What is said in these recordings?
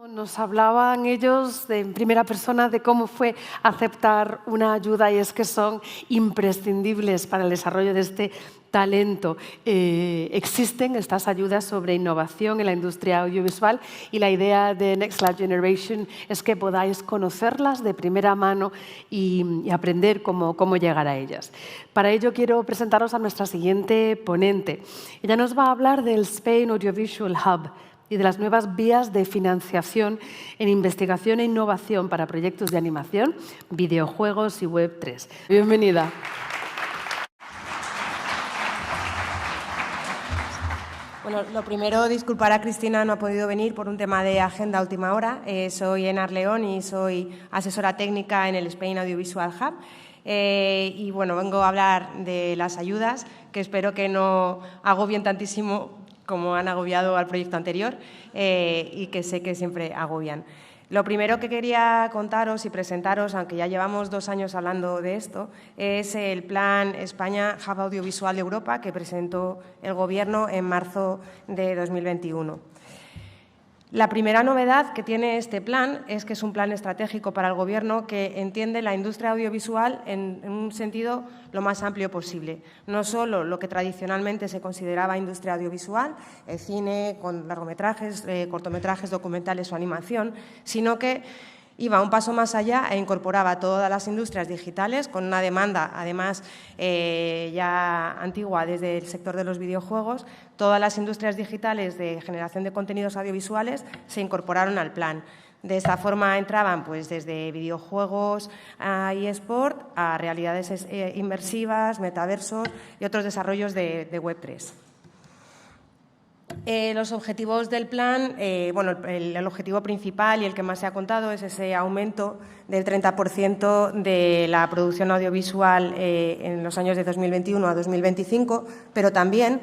Nos hablaban ellos en primera persona de cómo fue aceptar una ayuda, y es que son imprescindibles para el desarrollo de este talento. Existen estas ayudas sobre innovación en la industria audiovisual y la idea de Next Live Generation es que podáis conocerlas de primera mano y aprender cómo llegar a ellas. Para ello quiero presentaros a nuestra siguiente ponente. Ella nos va a hablar del Spain Audiovisual Hub y de las nuevas vías de financiación en investigación e innovación para proyectos de animación, videojuegos y Web3. Bienvenida. Bueno, lo primero, disculpar a Cristina, no ha podido venir por un tema de agenda a última hora. Soy Enar León y soy asesora técnica en el Spain Audiovisual Hub. Y bueno, vengo a hablar de las ayudas, que espero que no agobien tantísimo como han agobiado al proyecto anterior y que sé que siempre agobian. Lo primero que quería contaros y presentaros, aunque ya llevamos 2 años hablando de esto, es el Plan España Hub Audiovisual de Europa que presentó el Gobierno en marzo de 2021. La primera novedad que tiene este plan es que es un plan estratégico para el Gobierno que entiende la industria audiovisual en un sentido lo más amplio posible. No solo lo que tradicionalmente se consideraba industria audiovisual, el cine con largometrajes, cortometrajes, documentales o animación, sino que iba un paso más allá e incorporaba todas las industrias digitales con una demanda, además, ya antigua desde el sector de los videojuegos. Todas las industrias digitales de generación de contenidos audiovisuales se incorporaron al plan. De esta forma entraban pues, desde videojuegos a eSport a realidades inmersivas, metaversos y otros desarrollos de Web3. Los objetivos del plan, bueno, el objetivo principal y el que más se ha contado es ese aumento del 30% de la producción audiovisual en los años de 2021 a 2025, pero también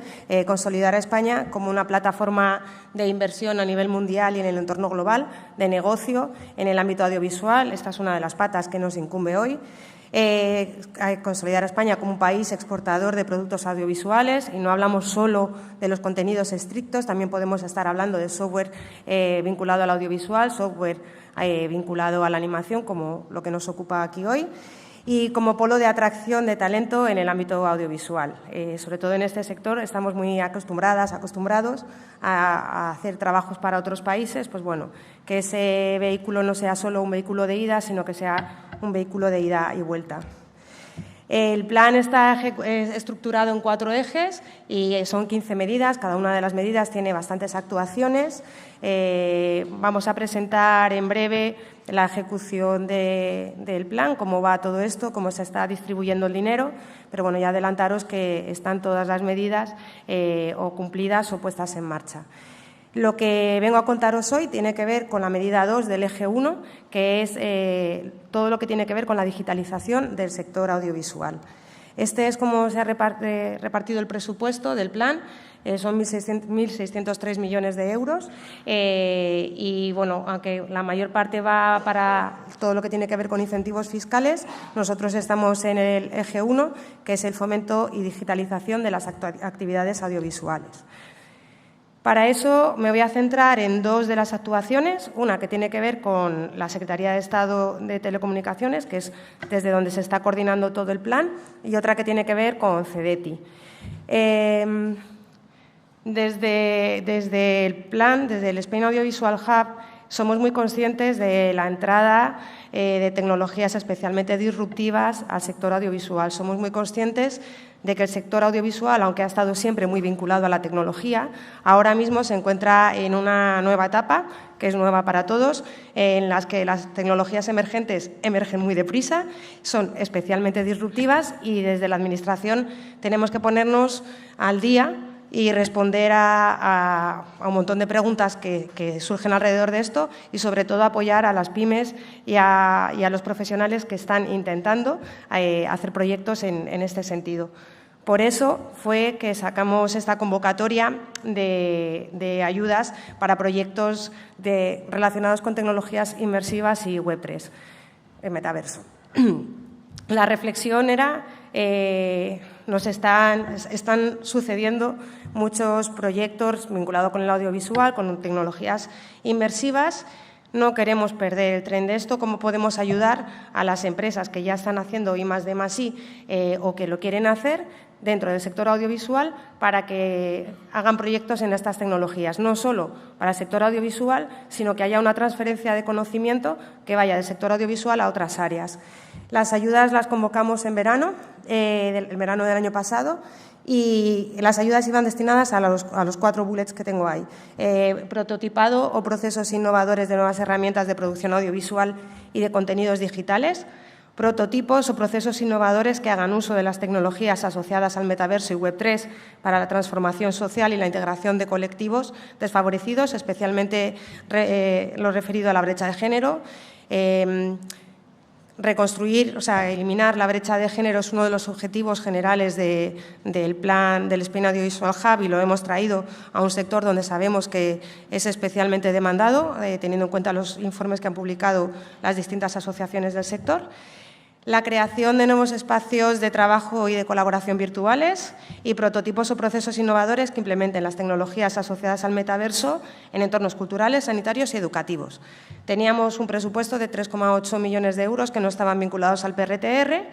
consolidar a España como una plataforma de inversión a nivel mundial y en el entorno global, de negocio en el ámbito audiovisual. Esta es una de las patas que nos incumbe hoy. Consolidar a España como un país exportador de productos audiovisuales, y no hablamos solo de los contenidos estrictos, también podemos estar hablando de software vinculado al audiovisual, software vinculado a la animación, como lo que nos ocupa aquí hoy, y como polo de atracción de talento en el ámbito audiovisual. Sobre todo en este sector estamos muy acostumbrados a hacer trabajos para otros países, pues bueno, que ese vehículo no sea solo un vehículo de ida, sino que sea un vehículo de ida y vuelta. El plan está estructurado en 4 ejes y son 15 medidas. Cada una de las medidas tiene bastantes actuaciones. Vamos a presentar en breve la ejecución del plan, cómo va todo esto, cómo se está distribuyendo el dinero, pero bueno, ya adelantaros que están todas las medidas o cumplidas o puestas en marcha. Lo que vengo a contaros hoy tiene que ver con la medida 2 del eje 1, que es todo lo que tiene que ver con la digitalización del sector audiovisual. Este es cómo se ha repartido el presupuesto del plan. Son 1.603 millones de euros y, bueno, aunque la mayor parte va para todo lo que tiene que ver con incentivos fiscales, nosotros estamos en el eje 1, que es el fomento y digitalización de las actividades audiovisuales. Para eso me voy a centrar en 2 de las actuaciones, una que tiene que ver con la Secretaría de Estado de Telecomunicaciones, que es desde donde se está coordinando todo el plan, y otra que tiene que ver con CEDETI. Desde el plan, desde el Spain Audiovisual Hub, somos muy conscientes de la entrada de tecnologías especialmente disruptivas al sector audiovisual. Somos muy conscientes de que el sector audiovisual, aunque ha estado siempre muy vinculado a la tecnología, ahora mismo se encuentra en una nueva etapa, que es nueva para todos, en las que las tecnologías emergentes emergen muy deprisa, son especialmente disruptivas y desde la Administración tenemos que ponernos al día y responder a un montón de preguntas que surgen alrededor de esto y, sobre todo, apoyar a las pymes y a los profesionales que están intentando hacer proyectos en este sentido. Por eso fue que sacamos esta convocatoria de ayudas para proyectos relacionados con tecnologías inmersivas y Web3, el metaverso. La reflexión era nos están sucediendo muchos proyectos vinculados con el audiovisual, con tecnologías inmersivas. No queremos perder el tren de esto. ¿Cómo podemos ayudar a las empresas que ya están haciendo I+D+I o que lo quieren hacer dentro del sector audiovisual para que hagan proyectos en estas tecnologías? No solo para el sector audiovisual, sino que haya una transferencia de conocimiento que vaya del sector audiovisual a otras áreas. Las ayudas las convocamos en verano, el verano del año pasado, y las ayudas iban destinadas a los 4 bullets que tengo ahí. Prototipado o procesos innovadores de nuevas herramientas de producción audiovisual y de contenidos digitales. Prototipos o procesos innovadores que hagan uso de las tecnologías asociadas al metaverso y Web3 para la transformación social y la integración de colectivos desfavorecidos, especialmente lo referido a la brecha de género. Reconstruir, o sea, eliminar la brecha de género es uno de los objetivos generales del plan del Spain Audiovisual Hub, y lo hemos traído a un sector donde sabemos que es especialmente demandado, teniendo en cuenta los informes que han publicado las distintas asociaciones del sector. La creación de nuevos espacios de trabajo y de colaboración virtuales y prototipos o procesos innovadores que implementen las tecnologías asociadas al metaverso en entornos culturales, sanitarios y educativos. Teníamos un presupuesto de 3,8 millones de euros que no estaban vinculados al PRTR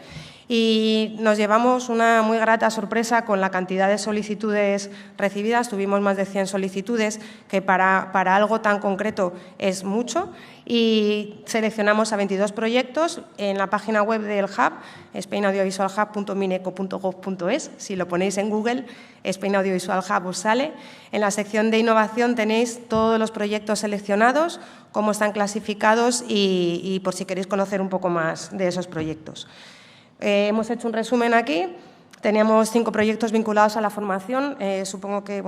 y nos llevamos una muy grata sorpresa con la cantidad de solicitudes recibidas. Tuvimos más de 100 solicitudes, que para algo tan concreto es mucho, y seleccionamos a 22 proyectos en la página web del Hub, spainaudiovisualhub.mineco.gov.es. Si lo ponéis en Google, Spain Audiovisual Hub os sale. En la sección de innovación tenéis todos los proyectos seleccionados, cómo están clasificados y por si queréis conocer un poco más de esos proyectos. Hemos hecho un resumen aquí. Teníamos 5 proyectos vinculados a la formación. Supongo que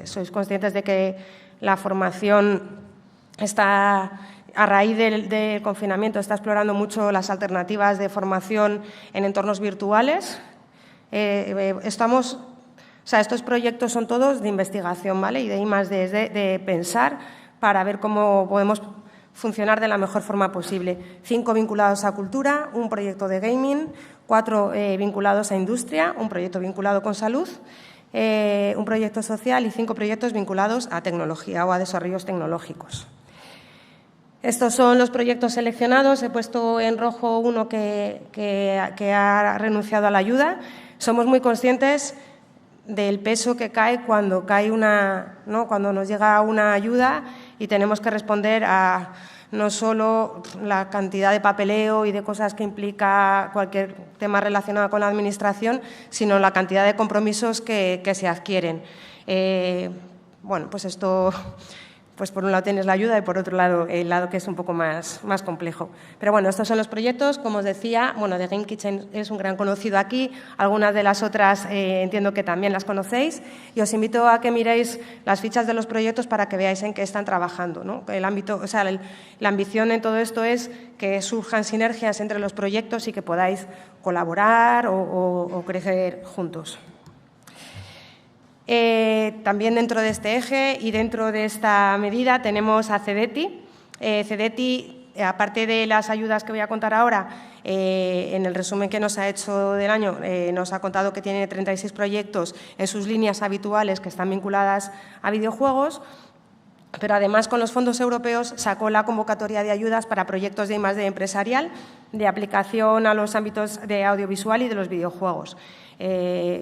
sois conscientes de que la formación está, a raíz del confinamiento, está explorando mucho las alternativas de formación en entornos virtuales. Estos proyectos son todos de investigación, ¿vale? Y de I+D, de pensar para ver cómo podemos funcionar de la mejor forma posible. 5 vinculados a cultura, un proyecto de gaming, 4 vinculados a industria, un proyecto vinculado con salud, un proyecto social y 5 proyectos vinculados a tecnología o a desarrollos tecnológicos. Estos son los proyectos seleccionados. He puesto en rojo uno que ha renunciado a la ayuda. Somos muy conscientes del peso que cae cuando cuando nos llega una ayuda y tenemos que responder a no solo la cantidad de papeleo y de cosas que implica cualquier tema relacionado con la administración, sino la cantidad de compromisos que se adquieren. Pues esto, pues por un lado tienes la ayuda y por otro lado el lado que es un poco más complejo. Pero bueno, estos son los proyectos. Como os decía, The Game Kitchen es un gran conocido aquí. Algunas de las otras entiendo que también las conocéis, y os invito a que miréis las fichas de los proyectos para que veáis en qué están trabajando, ¿no? El ámbito, la ambición en todo esto es que surjan sinergias entre los proyectos y que podáis colaborar o crecer juntos. También dentro de este eje y dentro de esta medida tenemos a CEDETI. CEDETI, aparte de las ayudas que voy a contar ahora, en el resumen que nos ha hecho del año, nos ha contado que tiene 36 proyectos en sus líneas habituales que están vinculadas a videojuegos, pero además con los fondos europeos sacó la convocatoria de ayudas para proyectos de I+D empresarial de aplicación a los ámbitos de audiovisual y de los videojuegos.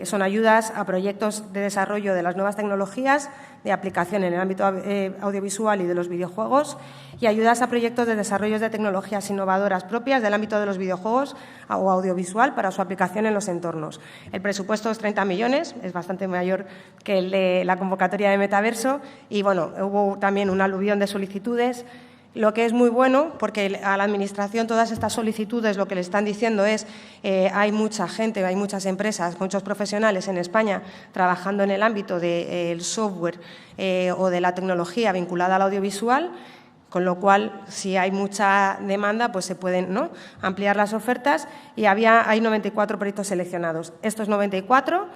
Son ayudas a proyectos de desarrollo de las nuevas tecnologías de aplicación en el ámbito audiovisual y de los videojuegos, y ayudas a proyectos de desarrollo de tecnologías innovadoras propias del ámbito de los videojuegos o audiovisual para su aplicación en los entornos. El presupuesto es 30 millones, es bastante mayor que el de la convocatoria de Metaverso, y hubo también un aluvión de solicitudes. Lo que es muy bueno, porque a la Administración todas estas solicitudes lo que le están diciendo es hay mucha gente, hay muchas empresas, muchos profesionales en España trabajando en el ámbito del software o de la tecnología vinculada al audiovisual, con lo cual, si hay mucha demanda, pues se pueden ampliar las ofertas, y hay 94 proyectos seleccionados. Estos 94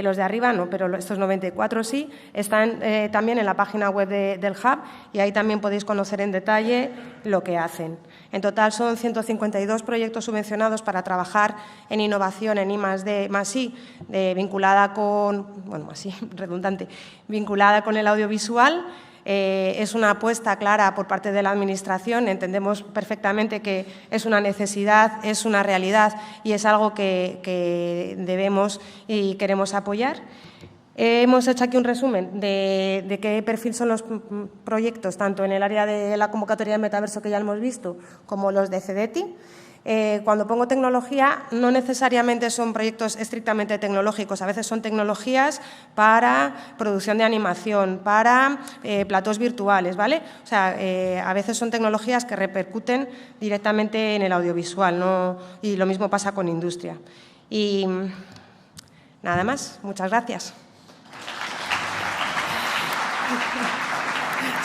Los de arriba no, pero estos 94 sí. Están también en la página web del Hub y ahí también podéis conocer en detalle lo que hacen. En total son 152 proyectos subvencionados para trabajar en innovación en I+D+I, vinculada con, bueno, así redundante, vinculada con el audiovisual. Es una apuesta clara por parte de la Administración. Entendemos perfectamente que es una necesidad, es una realidad y es algo que debemos y queremos apoyar. Hemos hecho aquí un resumen de qué perfil son los proyectos, tanto en el área de la convocatoria de metaverso que ya hemos visto, como los de CEDETI. Cuando pongo tecnología, no necesariamente son proyectos estrictamente tecnológicos, a veces son tecnologías para producción de animación, para platós virtuales, ¿vale? O sea, a veces son tecnologías que repercuten directamente en el audiovisual, ¿no? Y lo mismo pasa con industria. Y nada más, muchas gracias.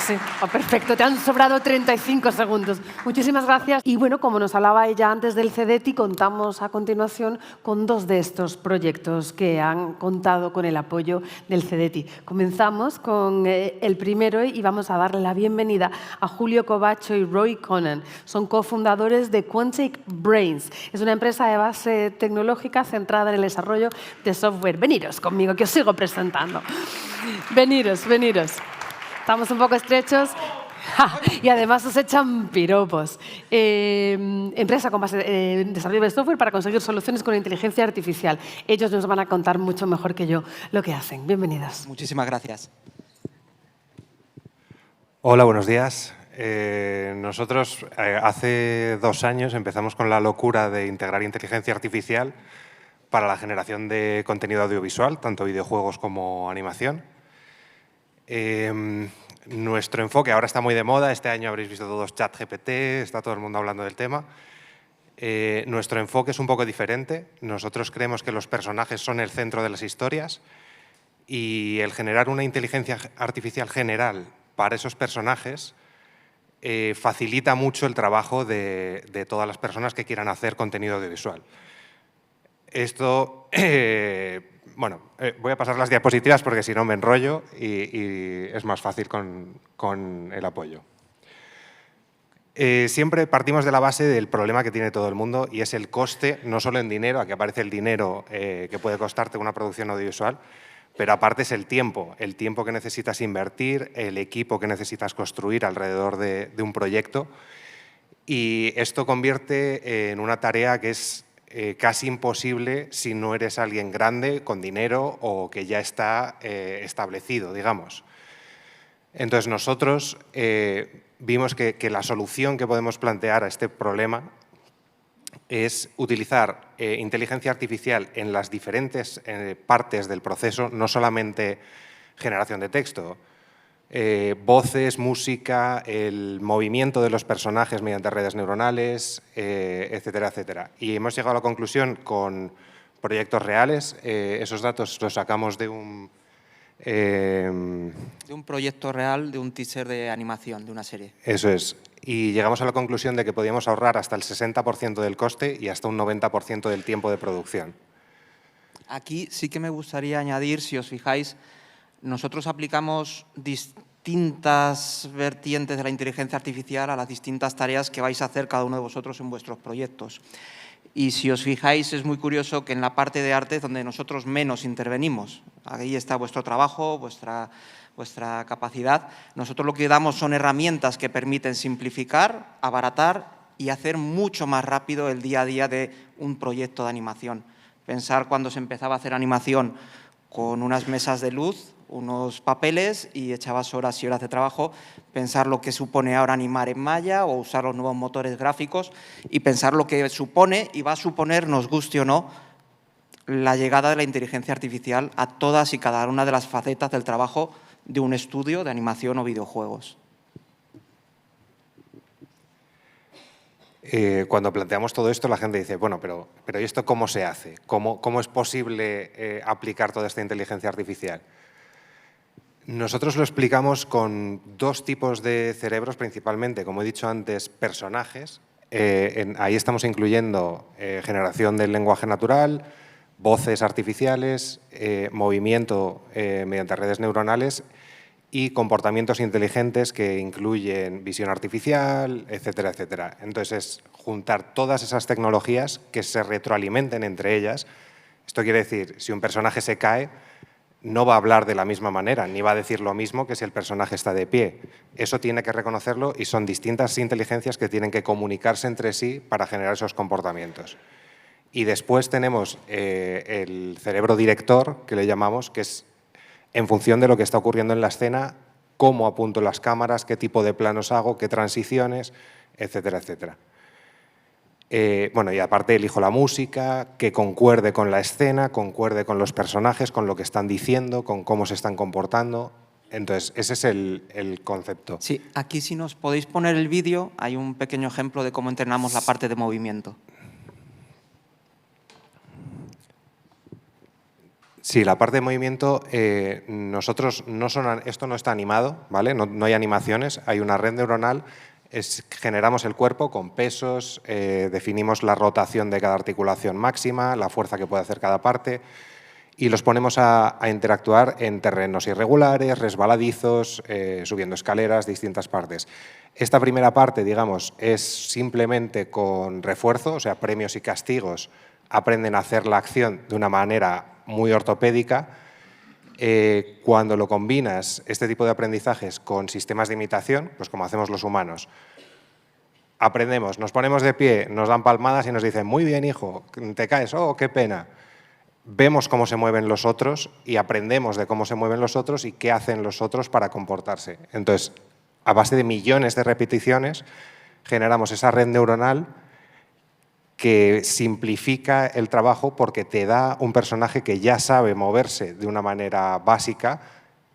Sí, perfecto. Te han sobrado 35 segundos. Muchísimas gracias. Y bueno, como nos hablaba ella antes del CEDETI, contamos a continuación con 2 de estos proyectos que han contado con el apoyo del CEDETI. Comenzamos con el primero y vamos a darle la bienvenida a Julio Covacho y Roy Conan. Son cofundadores de Quantic Brains. Es una empresa de base tecnológica centrada en el desarrollo de software. Veniros conmigo, que os sigo presentando. Veniros. Estamos un poco estrechos y además os echan piropos. Empresa con base en desarrollo de software para conseguir soluciones con inteligencia artificial. Ellos nos van a contar mucho mejor que yo lo que hacen. Bienvenidos. Muchísimas gracias. Hola, buenos días. Nosotros hace 2 años empezamos con la locura de integrar inteligencia artificial para la generación de contenido audiovisual, tanto videojuegos como animación. Nuestro enfoque ahora está muy de moda, este año habréis visto todos ChatGPT, está todo el mundo hablando del tema. Nuestro enfoque es un poco diferente. Nosotros creemos que los personajes son el centro de las historias y el generar una inteligencia artificial general para esos personajes facilita mucho el trabajo de todas las personas que quieran hacer contenido audiovisual. Esto, bueno, voy a pasar las diapositivas porque si no me enrollo y es más fácil con el apoyo. Siempre partimos de la base del problema que tiene todo el mundo y es el coste, no solo en dinero, aquí aparece el dinero que puede costarte una producción audiovisual, pero aparte es el tiempo que necesitas invertir, el equipo que necesitas construir alrededor de un proyecto, y esto convierte en una tarea que es casi imposible si no eres alguien grande, con dinero o que ya está establecido, digamos. Entonces nosotros vimos que la solución que podemos plantear a este problema es utilizar inteligencia artificial en las diferentes partes del proceso, no solamente generación de texto, voces, música, el movimiento de los personajes mediante redes neuronales, etcétera, etcétera. Y hemos llegado a la conclusión con proyectos reales. Esos datos los sacamos de un proyecto real, de un teaser de animación, de una serie. Eso es. Y llegamos a la conclusión de que podíamos ahorrar hasta el 60% del coste y hasta un 90% del tiempo de producción. Aquí sí que me gustaría añadir, si os fijáis, nosotros aplicamos distintas vertientes de la inteligencia artificial a las distintas tareas que vais a hacer cada uno de vosotros en vuestros proyectos. Y si os fijáis, es muy curioso que en la parte de arte es donde nosotros menos intervenimos. Ahí está vuestro trabajo, vuestra capacidad. Nosotros lo que damos son herramientas que permiten simplificar, abaratar y hacer mucho más rápido el día a día de un proyecto de animación. Pensar cuando se empezaba a hacer animación con unas mesas de luz, unos papeles y echabas horas y horas de trabajo, pensar lo que supone ahora animar en Maya o usar los nuevos motores gráficos y pensar lo que supone y va a suponer, nos guste o no, la llegada de la inteligencia artificial a todas y cada una de las facetas del trabajo de un estudio de animación o videojuegos. Cuando planteamos todo esto, la gente dice, bueno, pero ¿y esto cómo se hace? ¿Cómo es posible aplicar toda esta inteligencia artificial? Nosotros lo explicamos con 2 tipos de cerebros principalmente, como he dicho antes, personajes. Ahí estamos incluyendo generación del lenguaje natural, voces artificiales, movimiento mediante redes neuronales y comportamientos inteligentes que incluyen visión artificial, etcétera, etcétera. Entonces, es juntar todas esas tecnologías que se retroalimenten entre ellas. Esto quiere decir, si un personaje se cae, no va a hablar de la misma manera, ni va a decir lo mismo que si el personaje está de pie. Eso tiene que reconocerlo y son distintas inteligencias que tienen que comunicarse entre sí para generar esos comportamientos. Y después tenemos el cerebro director, que le llamamos, que es en función de lo que está ocurriendo en la escena, cómo apunto las cámaras, qué tipo de planos hago, qué transiciones, etcétera, etcétera. Bueno, y aparte elijo la música, que concuerde con la escena, concuerde con los personajes, con lo que están diciendo, con cómo se están comportando. Entonces, ese es el concepto. Sí, aquí si nos podéis poner el vídeo, hay un pequeño ejemplo de cómo entrenamos la parte de movimiento. Sí, la parte de movimiento, nosotros esto no está animado, ¿vale? No hay animaciones, hay una red neuronal, generamos el cuerpo con pesos, definimos la rotación de cada articulación máxima, la fuerza que puede hacer cada parte y los ponemos a interactuar en terrenos irregulares, resbaladizos, subiendo escaleras, distintas partes. Esta primera parte, digamos, es simplemente con refuerzo, o sea, premios y castigos, aprenden a hacer la acción de una manera muy ortopédica. Cuando lo combinas, este tipo de aprendizajes, con sistemas de imitación, pues como hacemos los humanos, aprendemos, nos ponemos de pie, nos dan palmadas y nos dicen, muy bien, hijo, te caes, oh, qué pena. Vemos cómo se mueven los otros y aprendemos de cómo se mueven los otros y qué hacen los otros para comportarse. Entonces, a base de millones de repeticiones, generamos esa red neuronal que simplifica el trabajo porque te da un personaje que ya sabe moverse de una manera básica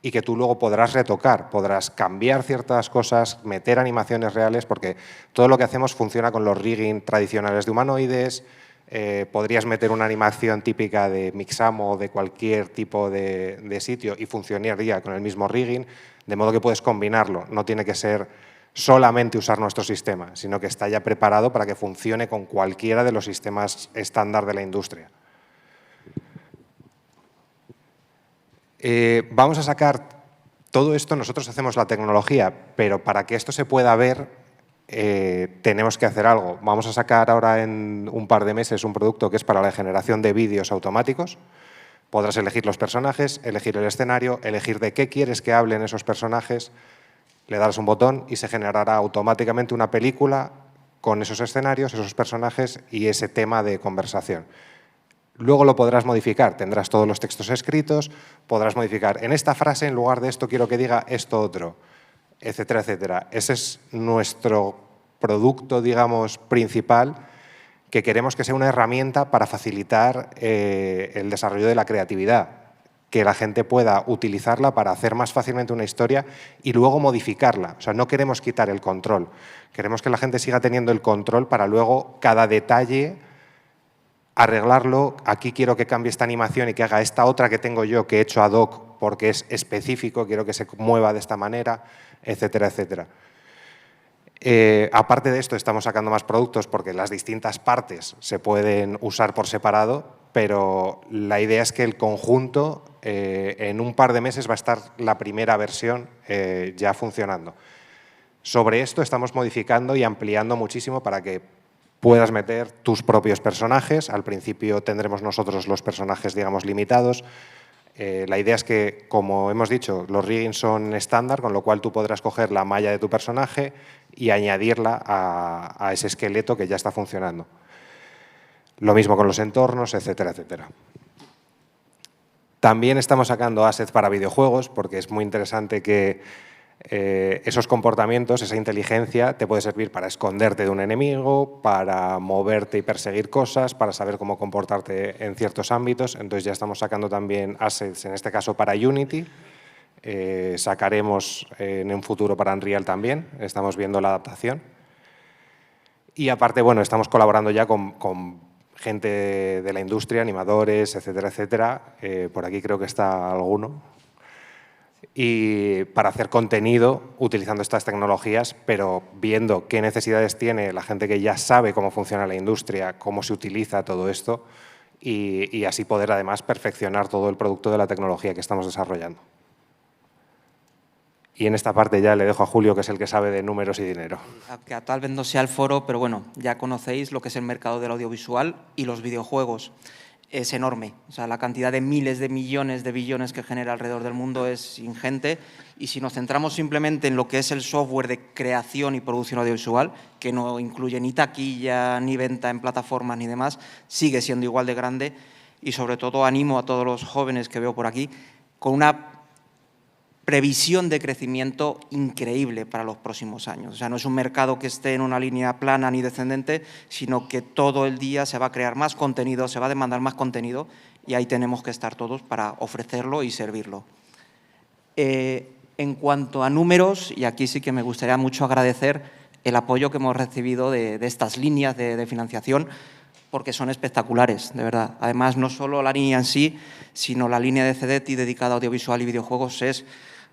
y que tú luego podrás retocar, podrás cambiar ciertas cosas, meter animaciones reales, porque todo lo que hacemos funciona con los rigging tradicionales de humanoides. Podrías meter una animación típica de Mixamo o de cualquier tipo de sitio y funcionaría con el mismo rigging, de modo que puedes combinarlo, no tiene que ser solamente usar nuestro sistema, sino que está ya preparado para que funcione con cualquiera de los sistemas estándar de la industria. Vamos a sacar todo esto, nosotros hacemos la tecnología, pero para que esto se pueda ver tenemos que hacer algo. Vamos a sacar ahora en un par de meses un producto que es para la generación de vídeos automáticos. Podrás elegir los personajes, elegir el escenario, elegir de qué quieres que hablen esos personajes. Le darás un botón y se generará automáticamente una película con esos escenarios, esos personajes y ese tema de conversación. Luego lo podrás modificar, tendrás todos los textos escritos, podrás modificar en esta frase, en lugar de esto quiero que diga esto otro, etcétera, etcétera. Ese es nuestro producto, digamos, principal, que queremos que sea una herramienta para facilitar el desarrollo de la creatividad, que la gente pueda utilizarla para hacer más fácilmente una historia y luego modificarla. O sea, no queremos quitar el control. Queremos que la gente siga teniendo el control para luego cada detalle arreglarlo. Aquí quiero que cambie esta animación y que haga esta otra que tengo yo, que he hecho ad hoc porque es específico, quiero que se mueva de esta manera, etcétera, etcétera. Aparte de esto, estamos sacando más productos porque las distintas partes se pueden usar por separado, pero la idea es que el conjunto en un par de meses va a estar la primera versión ya funcionando. Sobre esto estamos modificando y ampliando muchísimo para que puedas meter tus propios personajes. Al principio tendremos nosotros los personajes, digamos, limitados. La idea es que, como hemos dicho, los riggings son estándar, con lo cual tú podrás coger la malla de tu personaje y añadirla a ese esqueleto que ya está funcionando. Lo mismo con los entornos, etcétera, etcétera. También estamos sacando assets para videojuegos, porque es muy interesante que esos comportamientos, esa inteligencia, te puede servir para esconderte de un enemigo, para moverte y perseguir cosas, para saber cómo comportarte en ciertos ámbitos. Entonces ya estamos sacando también assets, en este caso para Unity. Sacaremos en un futuro para Unreal también, estamos viendo la adaptación. Y aparte, bueno, estamos colaborando ya con gente de la industria, animadores, etcétera, etcétera. Por aquí creo que está alguno. Y para hacer contenido utilizando estas tecnologías, pero viendo qué necesidades tiene la gente que ya sabe cómo funciona la industria, cómo se utiliza todo esto y así poder además perfeccionar todo el producto de la tecnología que estamos desarrollando. Y en esta parte ya le dejo a Julio, que es el que sabe de números y dinero. Que tal vez no sea el foro, pero bueno, ya conocéis lo que es el mercado del audiovisual y los videojuegos. Es enorme. O sea, la cantidad de miles de millones de billones que genera alrededor del mundo es ingente. Y si nos centramos simplemente en lo que es el software de creación y producción audiovisual, que no incluye ni taquilla, ni venta en plataformas, ni demás, sigue siendo igual de grande. Y sobre todo animo a todos los jóvenes que veo por aquí con una previsión de crecimiento increíble para los próximos años. O sea, no es un mercado que esté en una línea plana ni descendente, sino que todo el día se va a crear más contenido, se va a demandar más contenido y ahí tenemos que estar todos para ofrecerlo y servirlo. En cuanto a números, y aquí sí que me gustaría mucho agradecer el apoyo que hemos recibido de estas líneas de financiación, porque son espectaculares, de verdad. Además, no solo la línea en sí, sino la línea de CEDETI dedicada a audiovisual y videojuegos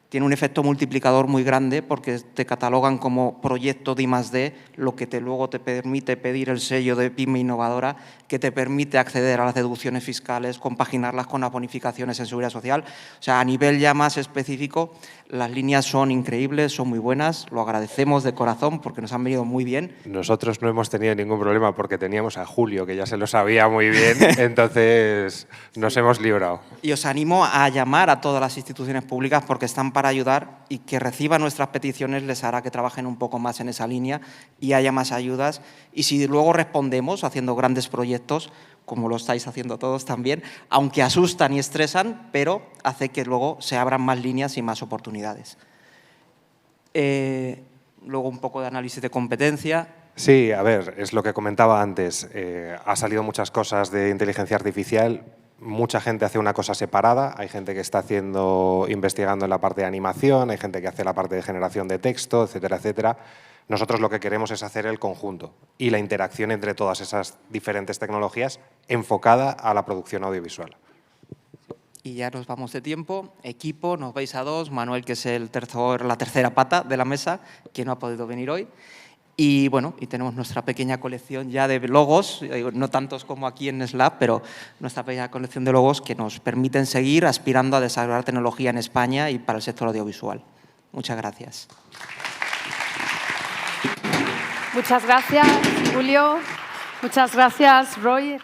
tiene un efecto multiplicador muy grande porque te catalogan como proyecto de I+D, lo que luego te permite pedir el sello de PYME innovadora, que te permite acceder a las deducciones fiscales, compaginarlas con las bonificaciones en seguridad social. O sea, a nivel ya más específico, las líneas son increíbles, son muy buenas, lo agradecemos de corazón porque nos han venido muy bien. Nosotros no hemos tenido ningún problema porque teníamos a Julio, que ya se lo sabía muy bien, entonces nos hemos librado. Y os animo a llamar a todas las instituciones públicas porque están para ayudar, y que reciban nuestras peticiones les hará que trabajen un poco más en esa línea y haya más ayudas. Y si luego respondemos haciendo grandes proyectos, como lo estáis haciendo todos también, aunque asustan y estresan, pero hace que luego se abran más líneas y más oportunidades. Luego un poco de análisis de competencia. Sí, a ver, es lo que comentaba antes. Ha salido muchas cosas de inteligencia artificial. Mucha gente hace una cosa separada, hay gente que está investigando en la parte de animación, hay gente que hace la parte de generación de texto, etcétera, etcétera. Nosotros lo que queremos es hacer el conjunto y la interacción entre todas esas diferentes tecnologías enfocada a la producción audiovisual. Y ya nos vamos de tiempo. Equipo, nos veis a dos. Manuel, que es la tercera pata de la mesa, que no ha podido venir hoy. Y bueno, y tenemos nuestra pequeña colección ya de logos, no tantos como aquí en Slab, pero nuestra pequeña colección de logos que nos permiten seguir aspirando a desarrollar tecnología en España y para el sector audiovisual. Muchas gracias. Muchas gracias, Julio. Muchas gracias, Roy.